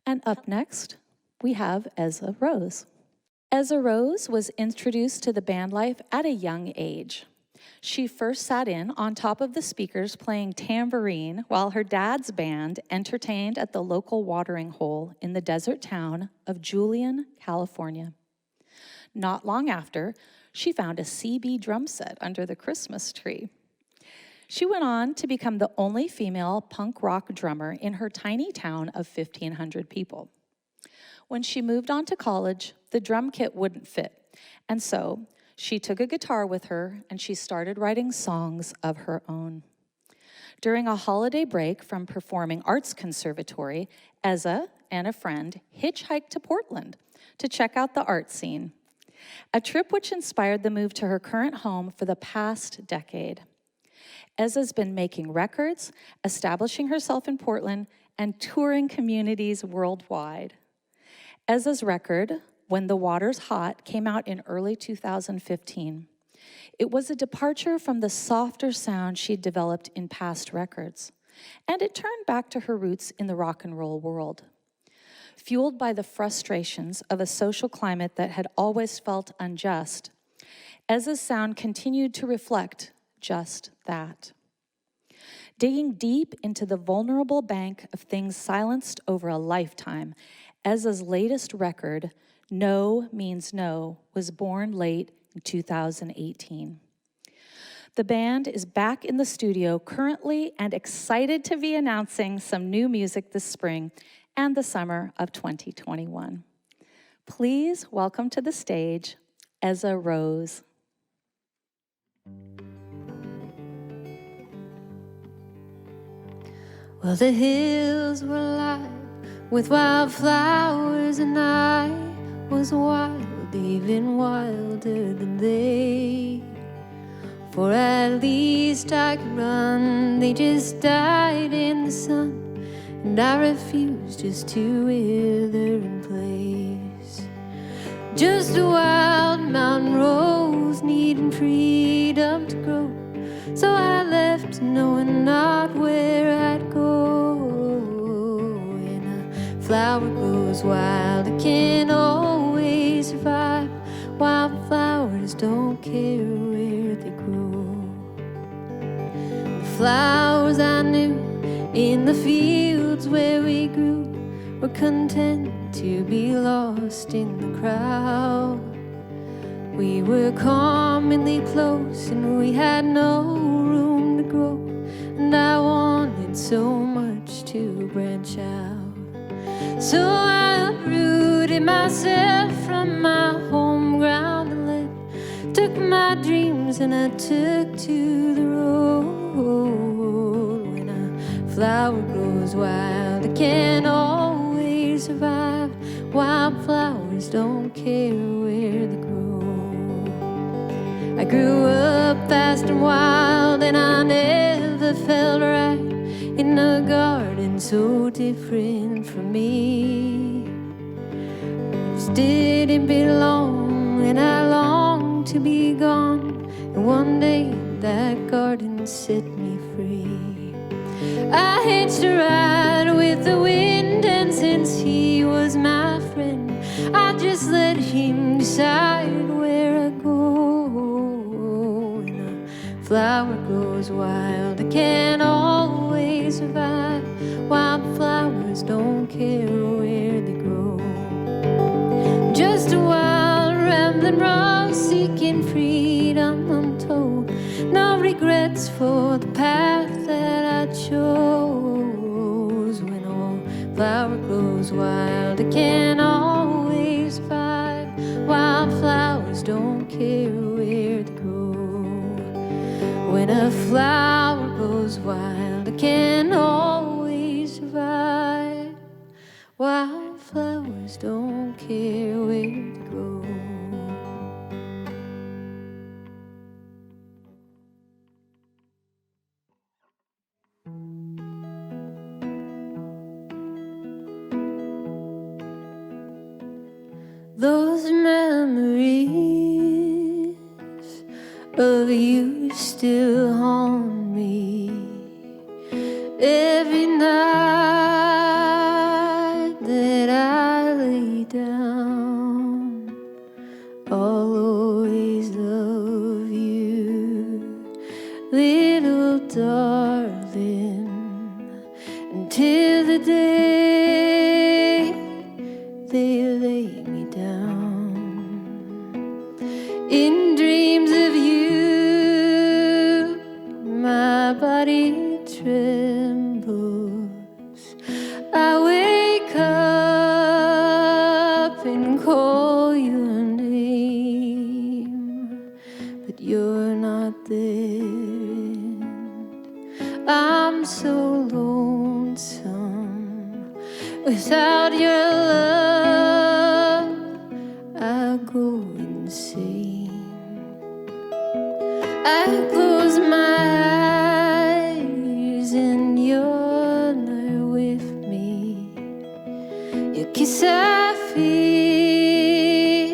And up next, we have Ezza Rose. Ezza Rose was introduced to the band life at a young age. She first sat in on top of the speakers playing tambourine while her dad's band entertained at the local watering hole in the desert town of Julian, California. Not long after, she found a CB drum set under the Christmas tree. She went on to become the only female punk rock drummer in her tiny town of 1,500 people. When she moved on to college, the drum kit wouldn't fit, and so she took a guitar with her and she started writing songs of her own. During a holiday break from performing arts conservatory, Ezzza and a friend hitchhiked to Portland to check out the art scene, a trip which inspired the move to her current home for the past decade. Ezza's been making records, establishing herself in Portland, and touring communities worldwide. Ezza's record, When the Water's Hot, came out in early 2015. It was a departure from the softer sound she'd developed in past records, and it turned back to her roots in the rock and roll world. Fueled by the frustrations of a social climate that had always felt unjust, Ezza's sound continued to reflect just that. Digging deep into the vulnerable bank of things silenced over a lifetime, Ezza's latest record, No Means No, was born late in 2018. The band is back in the studio currently and excited to be announcing some new music this spring and the summer of 2021. Please welcome to the stage, Ezza Rose. Well, the hills were alive with wildflowers, and I was wild, even wilder than they. For at least I could run, they just died in the sun, and I refused just to wither in place. Just a wild mountain rose, needing freedom to grow. So I left, knowing not where I'd go. When a flower grows wild, it can always survive. Wildflowers don't care where they grow. The flowers I knew in the fields where we grew were content to be lost in the crowd. We were commonly close and we had no room to grow, and I wanted so much to branch out. So I uprooted myself from my home ground and left, took my dreams and I took to the road. When a flower grows wild, it can't always survive. Wildflowers don't care where they grow. I grew up fast and wild, and I never felt right in a garden so different from me. It just didn't belong, and I longed to be gone. And one day that garden set me free. I hitched a ride with the wind, and since he was my friend, I just let him decide where I go. Flower grows wild, it can't always survive. Wildflowers don't care where they grow. Just a wild rambling rose, seeking freedom untold. No regrets for the path that I chose. When a flower grows wild, it can't always survive. Wildflowers don't care where they grow. When a flower goes wild, it can't always survive. Wildflowers don't care where they grow. Those memories of you still haunt me. Every night that darling, until the day they lay me down. In dreams of you, my body trembles. I wake up and call your name, but you're not there. I'm so lonesome without your love. I go insane. I close my eyes and you're there with me. Your kiss I feel,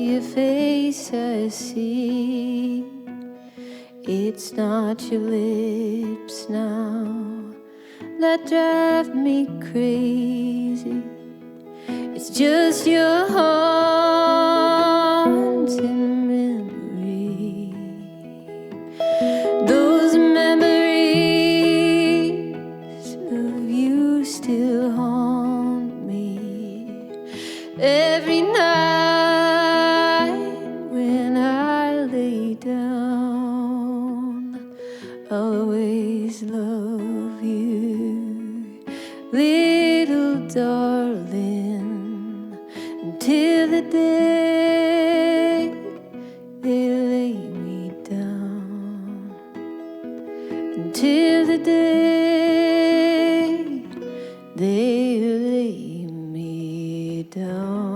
your face I see. It's not your lips now that drive me crazy. It's just your haunting memory. Those memories of you still haunt me every night when I lay down. I'll always love you, little darling, until the day they lay me down. Until the day they lay me down.